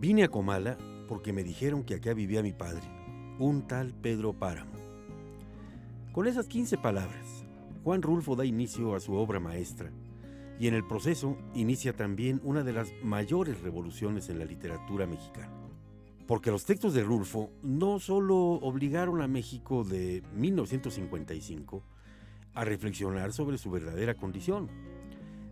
Vine a Comala porque me dijeron que acá vivía mi padre, un tal Pedro Páramo. Con esas 15 palabras, Juan Rulfo da inicio a su obra maestra y en el proceso inicia también una de las mayores revoluciones en la literatura mexicana. Porque los textos de Rulfo no solo obligaron a México de 1955 a reflexionar sobre su verdadera condición.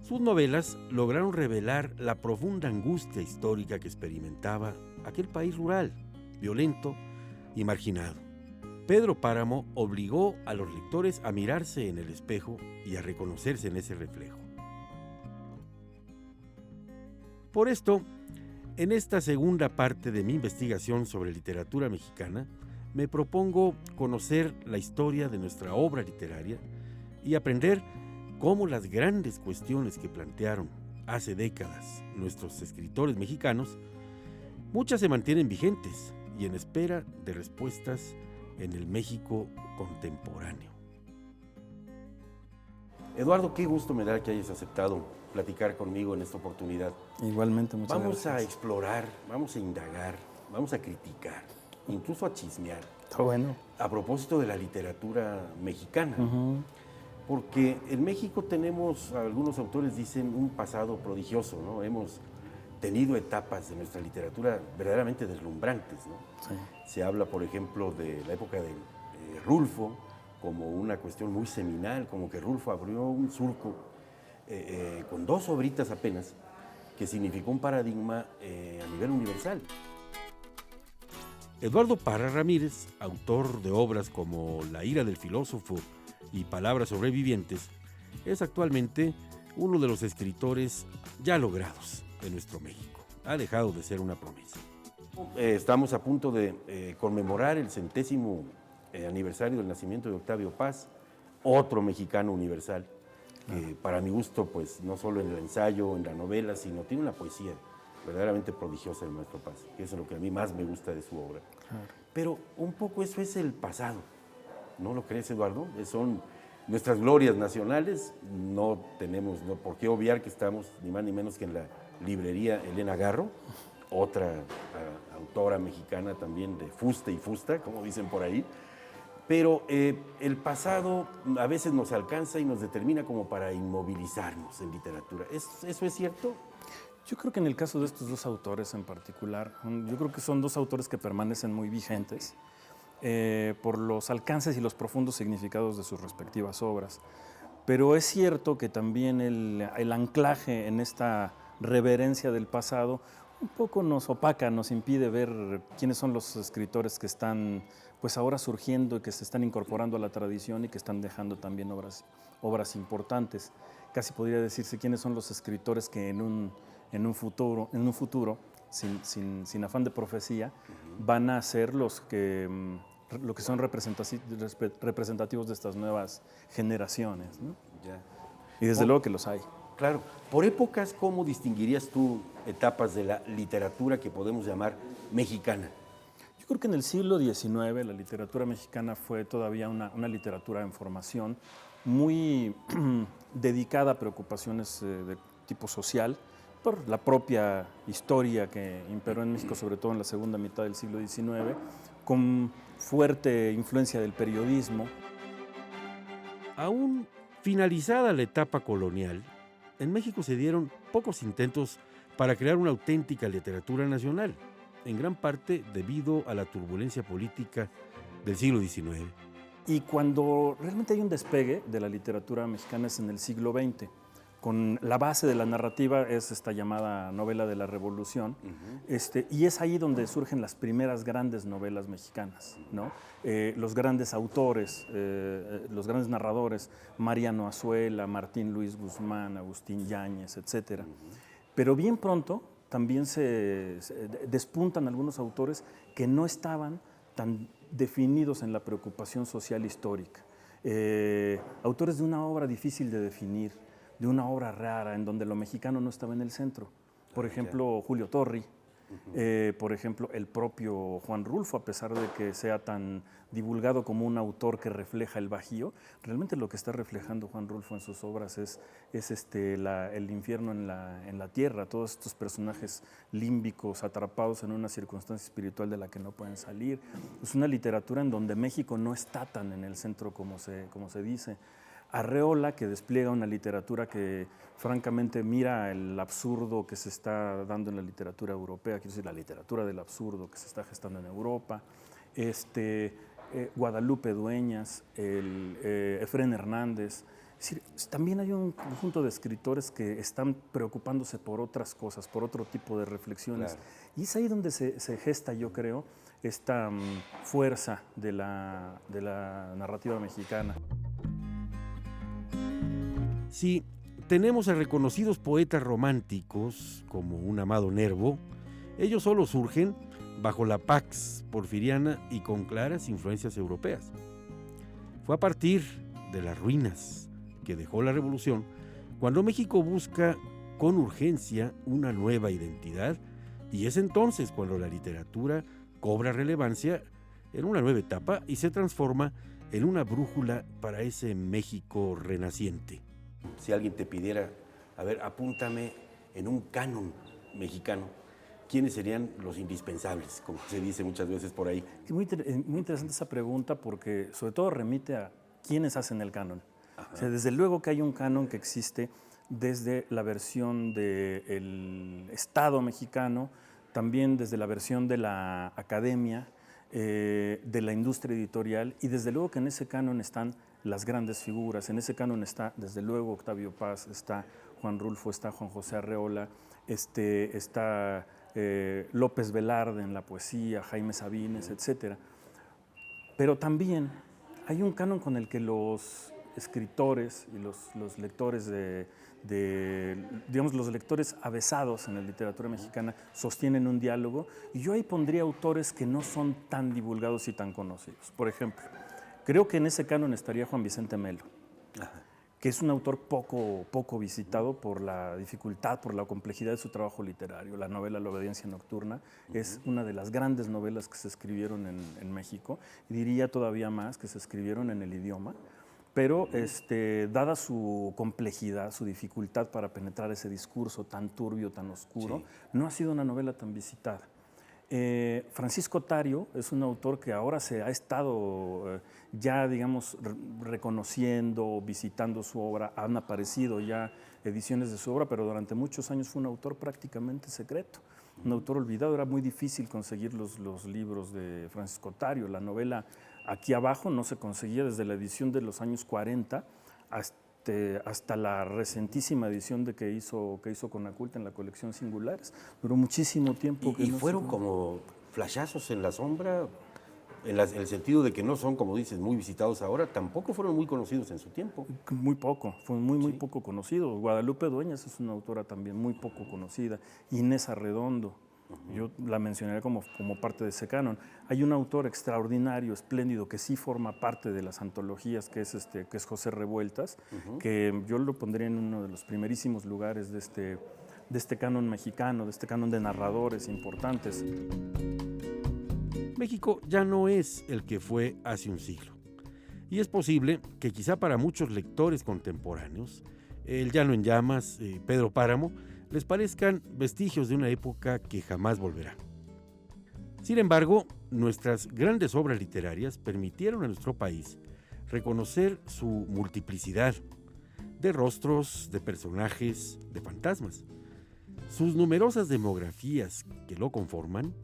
Sus novelas lograron revelar la profunda angustia histórica que experimentaba aquel país rural, violento y marginado. Pedro Páramo obligó a los lectores a mirarse en el espejo y a reconocerse en ese reflejo. Por esto, en esta segunda parte de mi investigación sobre literatura mexicana, me propongo conocer la historia de nuestra obra literaria y aprender cómo las grandes cuestiones que plantearon hace décadas nuestros escritores mexicanos, muchas se mantienen vigentes y en espera de respuestas en el México contemporáneo. Eduardo, qué gusto me da que hayas aceptado platicar conmigo en esta oportunidad. Igualmente, muchas gracias. Vamos a explorar, vamos a indagar, vamos a criticar, incluso a chismear. Está bueno. A propósito de la literatura mexicana. Porque en México tenemos, algunos autores dicen, un pasado prodigioso, ¿no? Hemos tenido etapas de nuestra literatura verdaderamente deslumbrantes, ¿no? Sí. Se habla, por ejemplo, de la época de Rulfo como una cuestión muy seminal, como que Rulfo abrió un surco con 2 obritas apenas, que significó un paradigma a nivel universal. Eduardo Parra Ramírez, autor de obras como La ira del filósofo y Palabras sobrevivientes, es actualmente uno de los escritores ya logrados de nuestro México. Ha dejado de ser una promesa. Estamos a punto de conmemorar el 100º aniversario del nacimiento de Octavio Paz, otro mexicano universal, que para mi gusto, pues no solo en el ensayo, en la novela, sino tiene una poesía verdaderamente prodigiosa el maestro Paz, que es lo que a mí más me gusta de su obra. Claro. Pero un poco eso es el pasado, ¿no lo crees, Eduardo? Son nuestras glorias nacionales, no tenemos por qué obviar que estamos ni más ni menos que en la librería Elena Garro, otra autora mexicana también de fuste y fusta, como dicen por ahí. Pero el pasado a veces nos alcanza y nos determina como para inmovilizarnos en literatura. ¿Eso es cierto? Yo creo que en el caso de estos 2 autores en particular, yo creo que son 2 autores que permanecen muy vigentes por los alcances y los profundos significados de sus respectivas obras. Pero es cierto que también el anclaje en esta reverencia del pasado un poco nos opaca, nos impide ver quiénes son los escritores que están pues ahora surgiendo y que se están incorporando a la tradición y que están dejando también obras importantes. Casi podría decirse quiénes son los escritores que en un futuro, sin afán de profecía, van a ser lo que son representativos de estas nuevas generaciones, ¿no? Ya. Y desde luego que los hay. Claro. Por épocas, ¿cómo distinguirías tú etapas de la literatura que podemos llamar mexicana? Yo creo que en el siglo XIX la literatura mexicana fue todavía una literatura en formación muy dedicada a preocupaciones de tipo social, por la propia historia que imperó en México, sobre todo en la segunda mitad del siglo XIX, con fuerte influencia del periodismo. Aún finalizada la etapa colonial, en México se dieron pocos intentos para crear una auténtica literatura nacional, en gran parte debido a la turbulencia política del siglo XIX. Y cuando realmente hay un despegue de la literatura mexicana es en el siglo XX. Con la base de la narrativa es esta llamada novela de la Revolución, y es ahí donde surgen las primeras grandes novelas mexicanas, ¿no? Los grandes autores, los grandes narradores, Mariano Azuela, Martín Luis Guzmán, Agustín Yáñez, etc. Pero bien pronto también se despuntan algunos autores que no estaban tan definidos en la preocupación social histórica. Autores de una obra difícil de definir, de una obra rara, en donde lo mexicano no estaba en el centro. Por ejemplo, Julio Torri, Por ejemplo, el propio Juan Rulfo, a pesar de que sea tan divulgado como un autor que refleja el Bajío, realmente lo que está reflejando Juan Rulfo en sus obras es el infierno en la tierra, todos estos personajes límbicos atrapados en una circunstancia espiritual de la que no pueden salir. Es una literatura en donde México no está tan en el centro como se dice. Arreola, que despliega una literatura que francamente mira el absurdo que se está dando en la literatura europea, quiero decir, la literatura del absurdo que se está gestando en Europa. Guadalupe Dueñas, Efrén Hernández. Es decir, también hay un conjunto de escritores que están preocupándose por otras cosas, por otro tipo de reflexiones. Claro. Y es ahí donde se gesta, yo creo, esta fuerza de la narrativa mexicana. Si tenemos a reconocidos poetas románticos como un Amado Nervo, ellos solo surgen bajo la pax porfiriana y con claras influencias europeas. Fue a partir de las ruinas que dejó la Revolución cuando México busca con urgencia una nueva identidad, y es entonces cuando la literatura cobra relevancia en una nueva etapa y se transforma en una brújula para ese México renaciente. Si alguien te pidiera, a ver, apúntame en un canon mexicano, ¿quiénes serían los indispensables, como se dice muchas veces por ahí? Muy interesante esa pregunta porque sobre todo remite a quiénes hacen el canon. O sea, desde luego que hay un canon que existe desde la versión del Estado mexicano, también desde la versión de la academia, de la industria editorial, y desde luego que en ese canon están las grandes figuras. En ese canon está, desde luego, Octavio Paz, está Juan Rulfo, está Juan José Arreola, está López Velarde en la poesía, Jaime Sabines, etc. Pero también hay un canon con el que los escritores y los lectores digamos, los lectores avesados en la literatura mexicana sostienen un diálogo, y yo ahí pondría autores que no son tan divulgados y tan conocidos. Por ejemplo, creo que en ese canon estaría Juan Vicente Melo, que es un autor poco visitado por la dificultad, por la complejidad de su trabajo literario. La novela La obediencia nocturna es una de las grandes novelas que se escribieron en México, y diría todavía más que se escribieron en el idioma, pero dada su complejidad, su dificultad para penetrar ese discurso tan turbio, tan oscuro, no ha sido una novela tan visitada. Francisco Tario es un autor que ahora se ha estado ya, digamos, reconociendo, visitando su obra. Han aparecido ya ediciones de su obra, pero durante muchos años fue un autor prácticamente secreto, un autor olvidado. Era muy difícil conseguir los libros de Francisco Tario. La novela Aquí abajo no se conseguía desde la edición de los años 40 hasta la recentísima edición que hizo Conaculta en la colección Singulares. Duró muchísimo tiempo. ¿Y fueron como flashazos en la sombra? En el sentido de que no son, como dices, muy visitados ahora, tampoco fueron muy conocidos en su tiempo. Muy poco, fue muy poco conocido. Guadalupe Dueñas es una autora también muy poco conocida. Inés Arredondo, yo la mencionaré como parte de ese canon. Hay un autor extraordinario, espléndido, que sí forma parte de las antologías, que es José Revueltas, que yo lo pondría en uno de los primerísimos lugares de este canon mexicano, de este canon de narradores importantes. México ya no es el que fue hace un siglo. Y es posible que quizá para muchos lectores contemporáneos, El Llano en Llamas, Pedro Páramo, les parezcan vestigios de una época que jamás volverá. Sin embargo, nuestras grandes obras literarias permitieron a nuestro país reconocer su multiplicidad de rostros, de personajes, de fantasmas, sus numerosas demografías que lo conforman,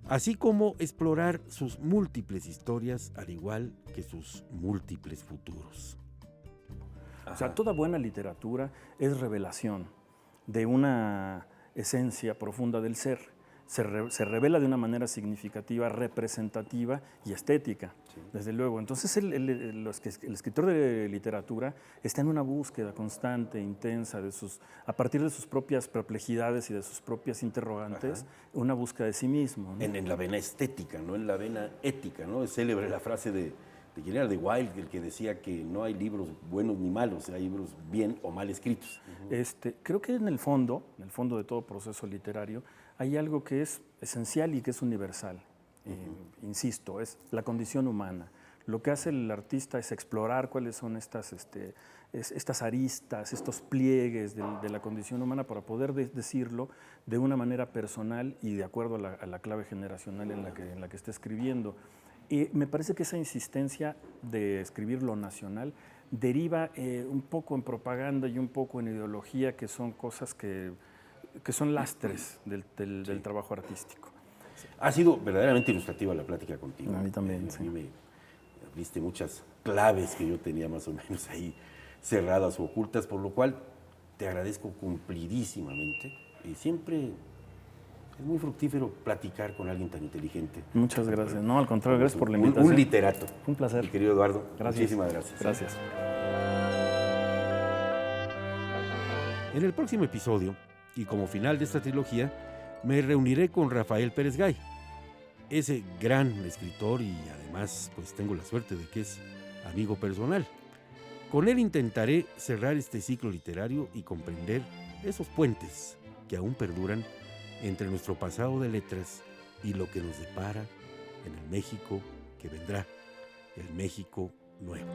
así como explorar sus múltiples historias, al igual que sus múltiples futuros. O sea, toda buena literatura es revelación de una esencia profunda del ser. Se revela de una manera significativa, representativa y estética, desde luego. Entonces el escritor de literatura está en una búsqueda constante, intensa, a partir de sus propias perplejidades y de sus propias interrogantes, una búsqueda de sí mismo, ¿no? En la vena estética, no en la vena ética, ¿no? Es célebre la frase de de quién era, de Wilde, el que decía que no hay libros buenos ni malos, hay libros bien o mal escritos. Creo que en el fondo de todo proceso literario, hay algo que es esencial y que es universal. Insisto, es la condición humana. Lo que hace el artista es explorar cuáles son estas aristas, estos pliegues de la condición humana para poder decirlo de una manera personal y de acuerdo a la clave generacional en la que está escribiendo. Y me parece que esa insistencia de escribir lo nacional deriva un poco en propaganda y un poco en ideología, que son cosas que son lastres del trabajo artístico. Ha sido verdaderamente ilustrativa la plática contigo. A mí también, A mí me abriste muchas claves que yo tenía más o menos ahí cerradas o ocultas, por lo cual te agradezco cumplidísimamente y siempre es muy fructífero platicar con alguien tan inteligente. Muchas gracias. No, al contrario, gracias por la invitación. Un literato. Un placer. Mi querido Eduardo, Gracias. muchísimas gracias. Gracias. En el próximo episodio, y como final de esta trilogía, me reuniré con Rafael Pérez Gay, ese gran escritor y además pues tengo la suerte de que es amigo personal. Con él intentaré cerrar este ciclo literario y comprender esos puentes que aún perduran entre nuestro pasado de letras y lo que nos depara en el México que vendrá, el México nuevo.